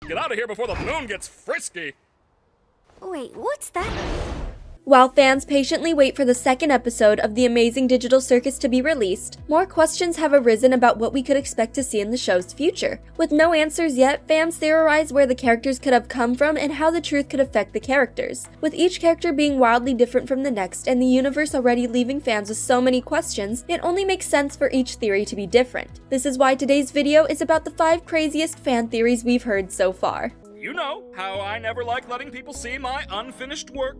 Get out of here before the moon gets frisky! Wait, what's that? While fans patiently wait for the second episode of the Amazing Digital Circus to be released, more questions have arisen about what we could expect to see in the show's future. With no answers yet, fans theorize where the characters could have come from and how the truth could affect the characters. With each character being wildly different from the next and the universe already leaving fans with so many questions, it only makes sense for each theory to be different. This is why today's video is about the 5 craziest fan theories we've heard so far. You know how I never like letting people see my unfinished work.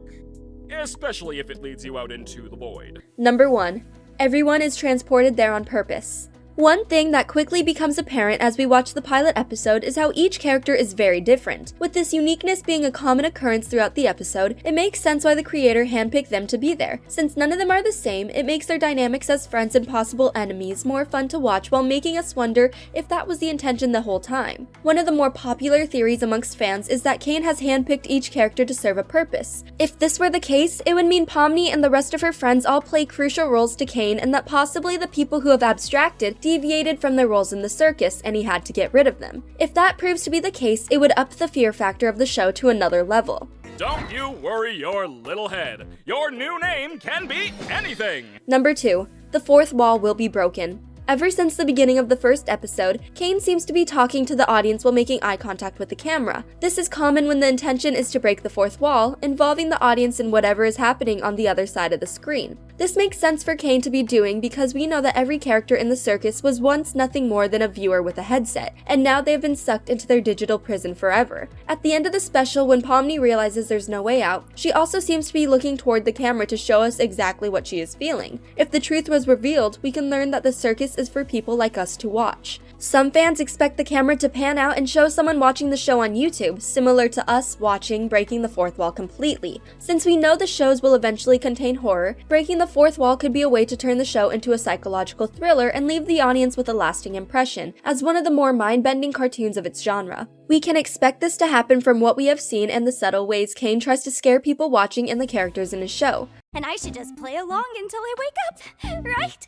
Especially if it leads you out into the void. Number 1. Everyone is transported there on purpose. One thing that quickly becomes apparent as we watch the pilot episode is how each character is very different. With this uniqueness being a common occurrence throughout the episode, it makes sense why the creator handpicked them to be there. Since none of them are the same, it makes their dynamics as friends and possible enemies more fun to watch while making us wonder if that was the intention the whole time. One of the more popular theories amongst fans is that Kane has handpicked each character to serve a purpose. If this were the case, it would mean Pomni and the rest of her friends all play crucial roles to Kane, and that possibly the people who have abstracted deviated from their roles in the circus and he had to get rid of them. If that proves to be the case, it would up the fear factor of the show to another level. Don't you worry your little head. Your new name can be anything! Number 2. The fourth wall will be broken. Ever since the beginning of the first episode, Kane seems to be talking to the audience while making eye contact with the camera. This is common when the intention is to break the fourth wall, involving the audience in whatever is happening on the other side of the screen. This makes sense for Kane to be doing because we know that every character in the circus was once nothing more than a viewer with a headset, and now they've been sucked into their digital prison forever. At the end of the special, when Pomni realizes there's no way out, she also seems to be looking toward the camera to show us exactly what she is feeling. If the truth was revealed, we can learn that the circus is for people like us to watch. Some fans expect the camera to pan out and show someone watching the show on YouTube, similar to us watching Breaking the Fourth Wall completely. Since we know the shows will eventually contain horror, breaking the fourth wall could be a way to turn the show into a psychological thriller and leave the audience with a lasting impression, as one of the more mind-bending cartoons of its genre. We can expect this to happen from what we have seen and the subtle ways Kane tries to scare people watching and the characters in his show. And I should just play along until I wake up, right?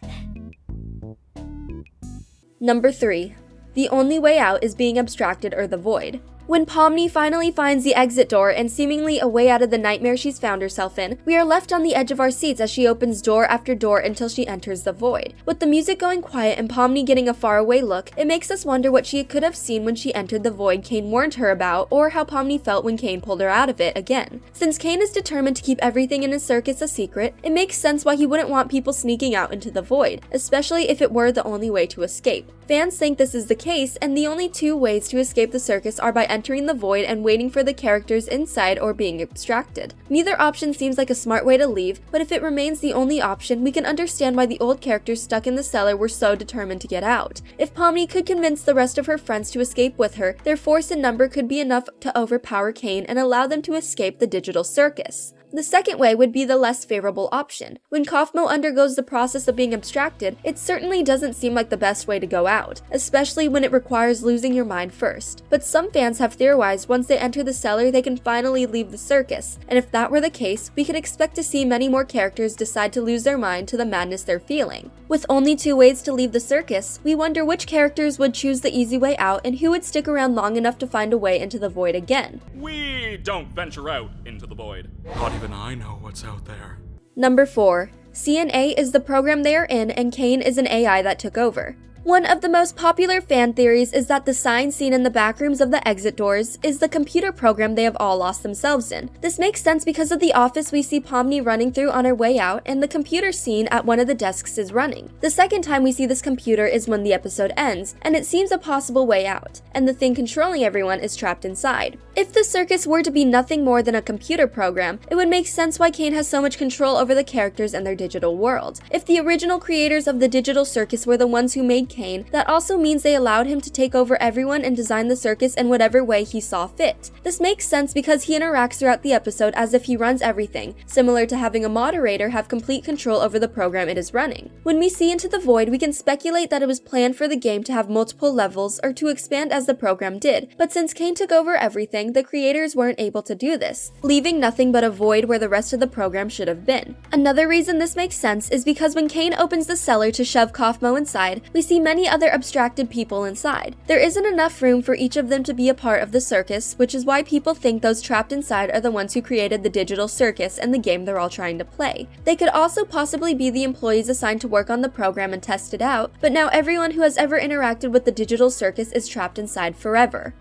Number 3. The only way out is being abstracted or the void. When Pomni finally finds the exit door and seemingly a way out of the nightmare she's found herself in, we are left on the edge of our seats as she opens door after door until she enters the void. With the music going quiet and Pomni getting a faraway look, it makes us wonder what she could have seen when she entered the void Kane warned her about, or how Pomni felt when Kane pulled her out of it again. Since Kane is determined to keep everything in his circus a secret, it makes sense why he wouldn't want people sneaking out into the void, especially if it were the only way to escape. Fans think this is the case, and the only 2 ways to escape the circus are by entering the void and waiting for the characters inside or being abstracted. Neither option seems like a smart way to leave, but if it remains the only option, we can understand why the old characters stuck in the cellar were so determined to get out. If Pomni could convince the rest of her friends to escape with her, their force and number could be enough to overpower Kane and allow them to escape the digital circus. The second way would be the less favorable option. When Kaufmo undergoes the process of being abstracted, it certainly doesn't seem like the best way to go out, especially when it requires losing your mind first. But some fans have theorized once they enter the cellar they can finally leave the circus, and if that were the case, we could expect to see many more characters decide to lose their mind to the madness they're feeling. With only 2 ways to leave the circus, we wonder which characters would choose the easy way out and who would stick around long enough to find a way into the void again. We don't venture out into the void. Not even I know what's out there. Number 4. CNA is the program they are in and Kane is an AI that took over. One of the most popular fan theories is that the sign seen in the back rooms of the exit doors is the computer program they have all lost themselves in. This makes sense because of the office we see Pomni running through on her way out, and the computer scene at one of the desks is running. The second time we see this computer is when the episode ends, and it seems a possible way out, and the thing controlling everyone is trapped inside. If the circus were to be nothing more than a computer program, it would make sense why Kane has so much control over the characters and their digital world. If the original creators of the digital circus were the ones who made Kane, that also means they allowed him to take over everyone and design the circus in whatever way he saw fit. This makes sense because he interacts throughout the episode as if he runs everything, similar to having a moderator have complete control over the program it is running. When we see into the void, we can speculate that it was planned for the game to have multiple levels or to expand as the program did, but since Kane took over everything, everything, the creators weren't able to do this, leaving nothing but a void where the rest of the program should have been. Another reason this makes sense is because when Kane opens the cellar to shove Kaufmo inside, we see many other abstracted people inside. There isn't enough room for each of them to be a part of the circus, which is why people think those trapped inside are the ones who created the digital circus and the game they're all trying to play. They could also possibly be the employees assigned to work on the program and test it out, but now everyone who has ever interacted with the digital circus is trapped inside forever.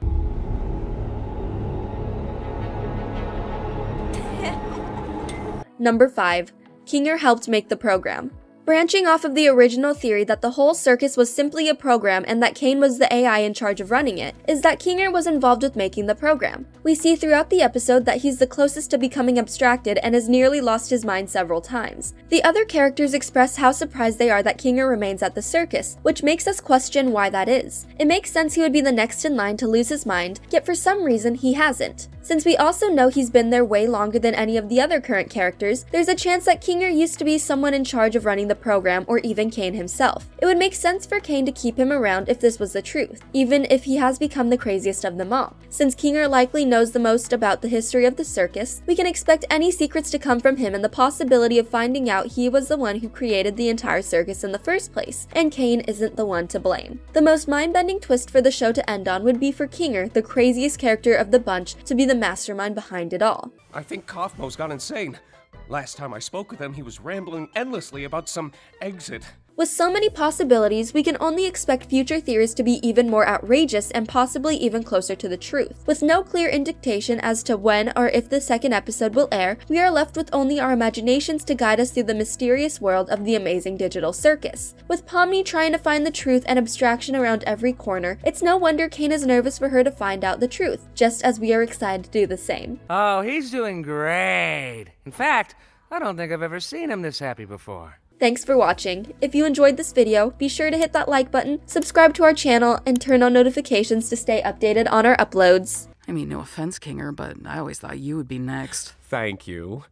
Number 5. Kinger helped make the program. Branching off of the original theory that the whole circus was simply a program and that Kane was the AI in charge of running it, is that Kinger was involved with making the program. We see throughout the episode that he's the closest to becoming abstracted and has nearly lost his mind several times. The other characters express how surprised they are that Kinger remains at the circus, which makes us question why that is. It makes sense he would be the next in line to lose his mind, yet for some reason he hasn't. Since we also know he's been there way longer than any of the other current characters, there's a chance that Kinger used to be someone in charge of running the program, or even Kane himself. It would make sense for Kane to keep him around if this was the truth, even if he has become the craziest of them all. Since Kinger likely knows the most about the history of the circus, we can expect any secrets to come from him and the possibility of finding out he was the one who created the entire circus in the first place, and Kane isn't the one to blame. The most mind-bending twist for the show to end on would be for Kinger, the craziest character of the bunch, to be the mastermind behind it all. I think Kaufmo's gone insane. Last time I spoke with him, he was rambling endlessly about some exit. With so many possibilities, we can only expect future theories to be even more outrageous and possibly even closer to the truth. With no clear indication as to when or if the second episode will air, we are left with only our imaginations to guide us through the mysterious world of the Amazing Digital Circus. With Pomni trying to find the truth and abstraction around every corner, it's no wonder Kane is nervous for her to find out the truth, just as we are excited to do the same. Oh, he's doing great. In fact, I don't think I've ever seen him this happy before. Thanks for watching. If you enjoyed this video, be sure to hit that like button, subscribe to our channel, and turn on notifications to stay updated on our uploads. I mean, no offense, Kinger, but I always thought you would be next. Thank you.